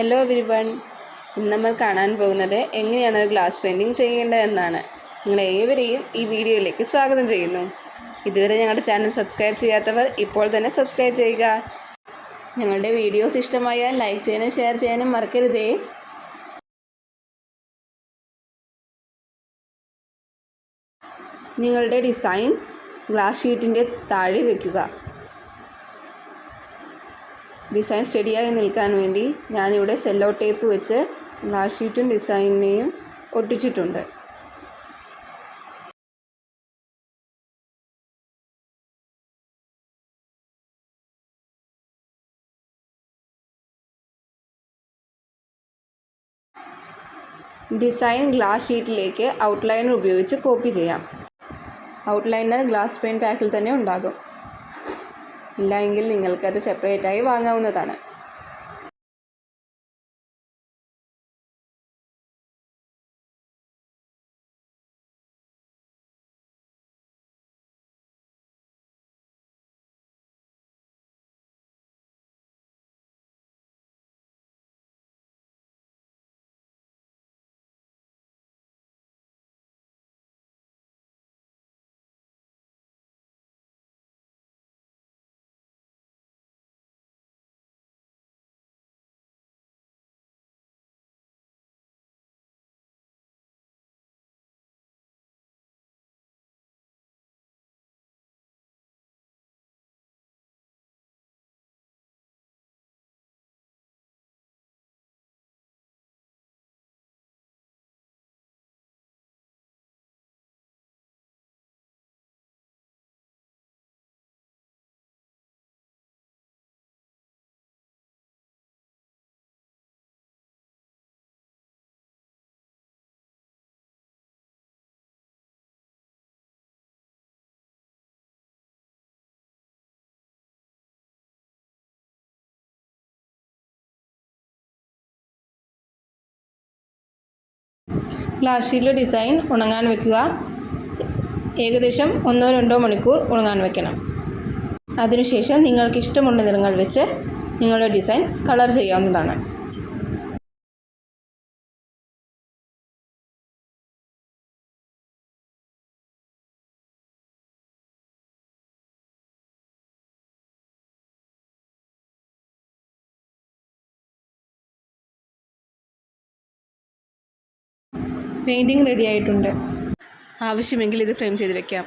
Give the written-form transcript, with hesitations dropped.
Hello everyone, ഇന്ന് നമ്മൾ കാണാൻ പോകുന്നത് എങ്ങനെയാണ് ഒരു ഗ്ലാസ് പെയിൻറ്റിങ് ചെയ്യേണ്ടതെന്നാണ്. നിങ്ങളേവരെയും ഈ വീഡിയോയിലേക്ക് സ്വാഗതം ചെയ്യുന്നു. ഇതുവരെ ഞങ്ങളുടെ ചാനൽ സബ്സ്ക്രൈബ് ചെയ്യാത്തവർ ഇപ്പോൾ തന്നെ സബ്സ്ക്രൈബ് ചെയ്യുക. ഞങ്ങളുടെ വീഡിയോസ് ഇഷ്ടമായാൽ ലൈക്ക് ചെയ്യാനും ഷെയർ ചെയ്യാനും മറക്കരുതേ. നിങ്ങളുടെ ഡിസൈൻ ഗ്ലാസ് ഷീറ്റിൻ്റെ താഴെ വയ്ക്കുക. ഡിസൈൻ സ്റ്റഡിയായി നിൽക്കാൻ വേണ്ടി ഞാനിവിടെ സെല്ലോ ടേപ്പ് വെച്ച് ഗ്ലാസ് ഷീറ്റും ഡിസൈനിനെയും ഒട്ടിച്ചിട്ടുണ്ട്. ഡിസൈൻ ഗ്ലാസ് ഷീറ്റിലേക്ക് ഔട്ട്ലൈനർ ഉപയോഗിച്ച് കോപ്പി ചെയ്യാം. ഔട്ട്ലൈനർ ഗ്ലാസ് പെയിൻറ്റ് പാക്കിൽ തന്നെ ഉണ്ടാകും. ഇല്ല എങ്കിൽ നിങ്ങൾക്കത് സെപ്പറേറ്റായി വാങ്ങാവുന്നതാണ്. ഗ്ലാസ് ഷീറ്റിലെ ഡിസൈൻ ഉണങ്ങാൻ വെക്കുക. ഏകദേശം 1-2 മണിക്കൂർ ഉണങ്ങാൻ വെക്കണം. അതിനുശേഷം നിങ്ങൾക്ക് ഇഷ്ടമുള്ള നിറങ്ങൾ വെച്ച് നിങ്ങളുടെ ഡിസൈൻ കളർ ചെയ്യാവുന്നതാണ്. പെയിൻറ്റിങ് റെഡി ആയിട്ടുണ്ട്. ആവശ്യമെങ്കിൽ ഇത് ഫ്രെയിം ചെയ്ത് വെക്കാം.